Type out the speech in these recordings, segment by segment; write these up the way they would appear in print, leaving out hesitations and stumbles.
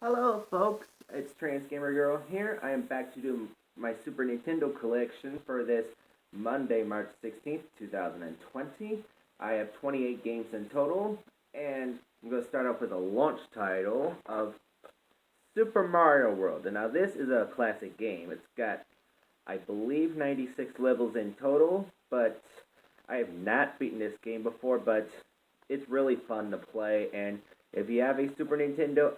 Hello, folks. It's Trans Gamer Girl here. I am back to do my Super Nintendo collection for this Monday, March 16th, 2020. I have 28 games in total, and I'm going to start off with a launch title of Super Mario World. And now, this is a classic game. It's got, I believe, 96 levels in total, but I have not beaten this game before, but it's really fun to play, and if you have a Super Nintendo,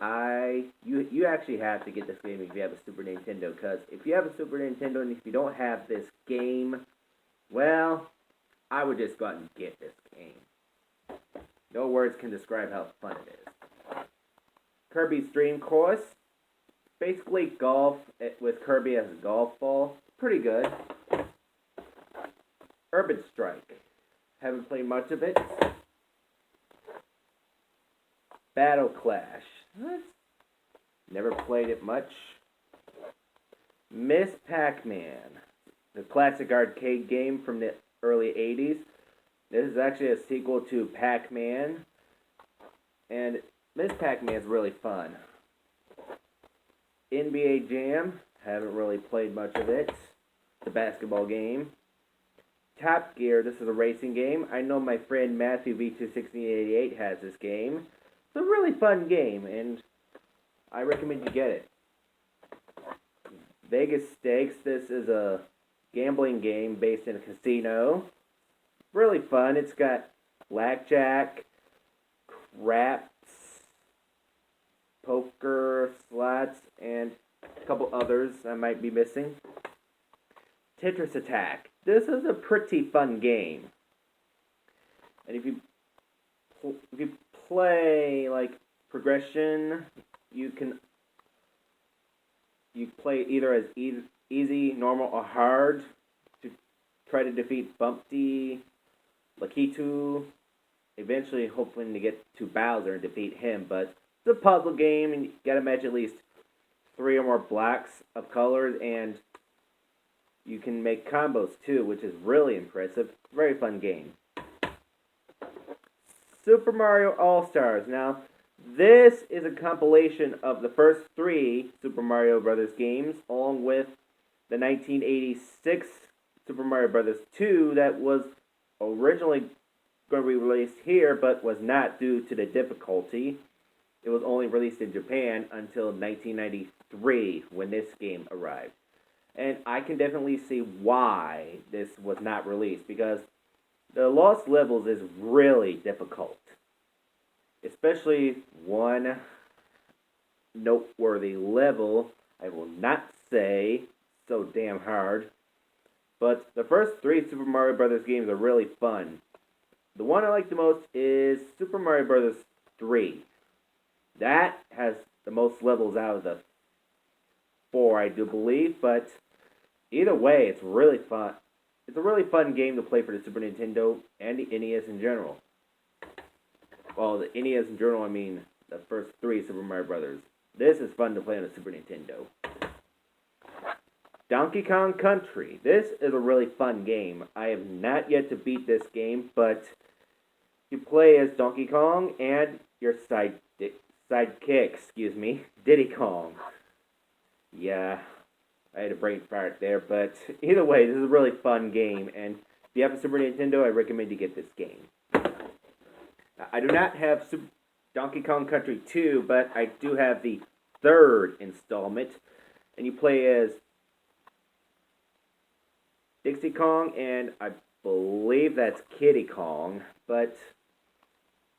you actually have to get this game if you have a Super Nintendo, because if you have a Super Nintendo and if you don't have this game, well, I would just go out and get this game. No words can describe how fun it is. Kirby's Dream Course, basically golf with Kirby as a golf ball. Pretty good. Urban Strike, haven't played much of it. Battle Clash. Never played it much. Miss Pac-Man, the classic arcade game from the early 80s. This is actually a sequel to Pac-Man, and Miss Pac-Man is really fun. NBA Jam, haven't really played much of it. It's a basketball game. Top Gear, this is a racing game. I know my friend Matthew V21688 has this game. It's a really fun game, and I recommend you get it. Vegas Stakes, this is a gambling game based in a casino. Really fun. It's got blackjack, craps, poker, slots, and a couple others I might be missing. Tetris Attack. This is a pretty fun game. And if you play like progression, you play either as easy, normal, or hard to try to defeat Bumpty, Lakitu, eventually hoping to get to Bowser and defeat him. But it's a puzzle game, and you gotta match at least 3 or more blocks of colors, and you can make combos too, which is really impressive. Very fun game. Super Mario All-Stars. Now, this is a compilation of the first 3 Super Mario Bros. Games, along with the 1986 Super Mario Bros. 2 that was originally going to be released here, but was not due to the difficulty. It was only released in Japan until 1993 when this game arrived. And I can definitely see why this was not released, because the Lost Levels is really difficult. Especially one noteworthy level, I will not say so damn hard, but the first 3 Super Mario Bros. Games are really fun. The one I like the most is Super Mario Bros. 3. That has the most levels out of the 4, I do believe, but either way, it's really fun. It's a really fun game to play for the Super Nintendo and the NES in general. Well, the NES in general, I mean the first 3 Super Mario Brothers. This is fun to play on the Super Nintendo. Donkey Kong Country. This is a really fun game. I have not yet to beat this game, but you play as Donkey Kong and your sidekick, Diddy Kong. Yeah, I had a brain fart there, but either way, this is a really fun game, and if you have a Super Nintendo, I recommend you get this game. I do not have Donkey Kong Country 2, but I do have the 3rd installment, and you play as Dixie Kong, and I believe that's Kiddy Kong, but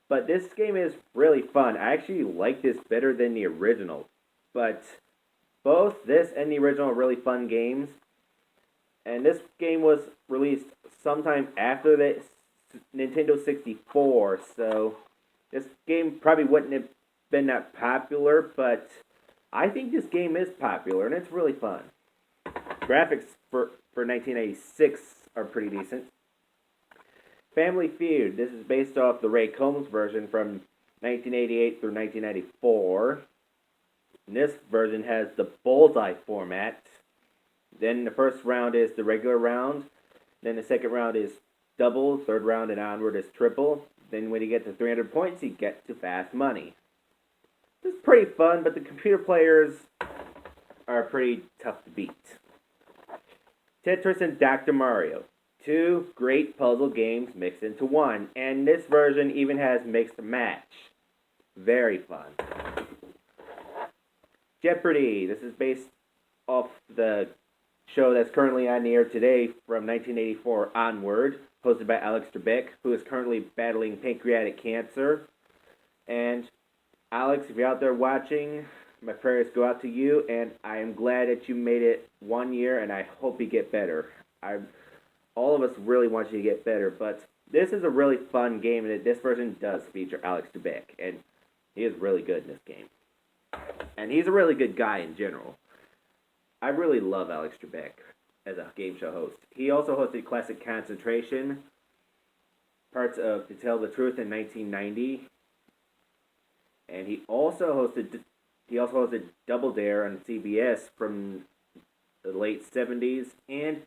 this game is really fun. I actually like this better than the original, but both this and the original are really fun games. And this game was released sometime after the Nintendo 64, so this game probably wouldn't have been that popular, but I think this game is popular, and it's really fun. Graphics for 1986 are pretty decent. Family Feud. This is based off the Ray Combs version from 1988 through 1994. And this version has the bullseye format. Then the first round is the regular round. Then the second round is double. Third round and onward is triple. Then when you get to 300 points, you get to fast money. It's pretty fun, but the computer players are pretty tough to beat. Tetris and Dr. Mario. Two great puzzle games mixed into one, and this version even has mixed match. Very fun. Jeopardy! This is based off the show that's currently on the air today from 1984 onward, hosted by Alex Trebek, who is currently battling pancreatic cancer. And Alex, if you're out there watching, my prayers go out to you, and I am glad that you made it 1 year, and I hope you get better. All of us really want you to get better, but this is a really fun game, and this version does feature Alex Trebek, and he is really good in this game. And he's a really good guy in general. I really love Alex Trebek as a game show host. He also hosted Classic Concentration, parts of To Tell the Truth in 1990, and he also hosted Double Dare on CBS from the late 70s, and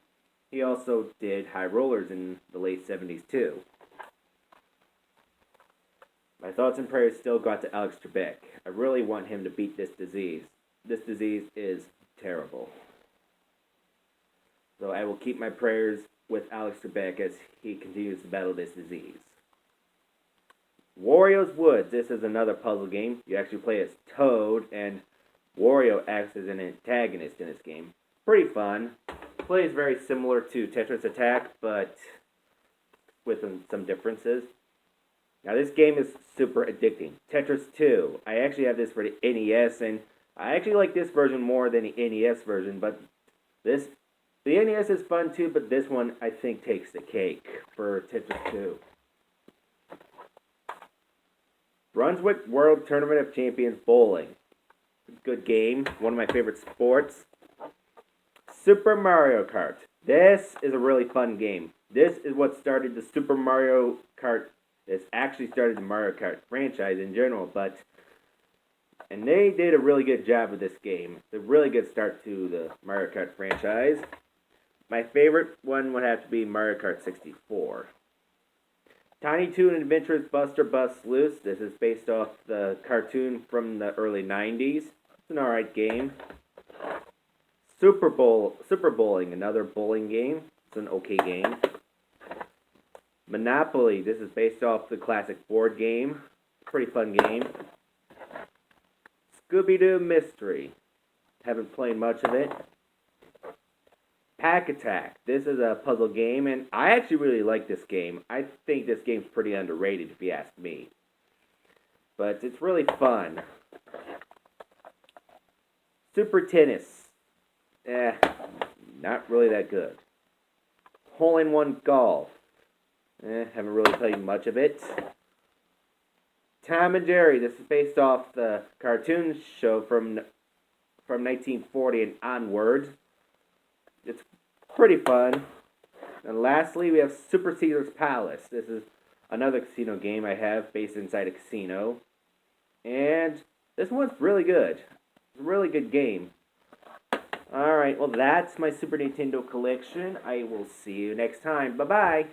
he also did High Rollers in the late 70s too. My thoughts and prayers still go out to Alex Trebek. I really want him to beat this disease. This disease is terrible. So I will keep my prayers with Alex Trebek as he continues to battle this disease. Wario's Woods. This is another puzzle game. You actually play as Toad, and Wario acts as an antagonist in this game. Pretty fun. Plays very similar to Tetris Attack, but with some differences. Now this game is super addicting. Tetris 2. I actually have this for the NES, and I actually like this version more than the NES version, but the NES is fun too, but this one I think takes the cake for Tetris 2. Brunswick World Tournament of Champions Bowling. Good game. One of my favorite sports. Super Mario Kart. This is a really fun game. This is what started the Super Mario Kart. This actually started the Mario Kart franchise in general, and they did a really good job with this game. It's a really good start to the Mario Kart franchise. My favorite one would have to be Mario Kart 64. Tiny Toon Adventures Buster Busts Loose. This is based off the cartoon from the early 90s. It's an alright game. Super Bowling, another bowling game. It's an okay game. Monopoly. This is based off the classic board game. Pretty fun game. Scooby-Doo Mystery. Haven't played much of it. Pack Attack. This is a puzzle game, and I actually really like this game. I think this game's pretty underrated, if you ask me. But it's really fun. Super Tennis. Not really that good. Hole-in-One Golf. Haven't really played much of it. Tom and Jerry. This is based off the cartoon show from 1940 and onwards. It's pretty fun. And lastly, we have Super Caesar's Palace. This is another casino game I have based inside a casino. And this one's really good. It's a really good game. Alright, well that's my Super Nintendo collection. I will see you next time. Bye-bye.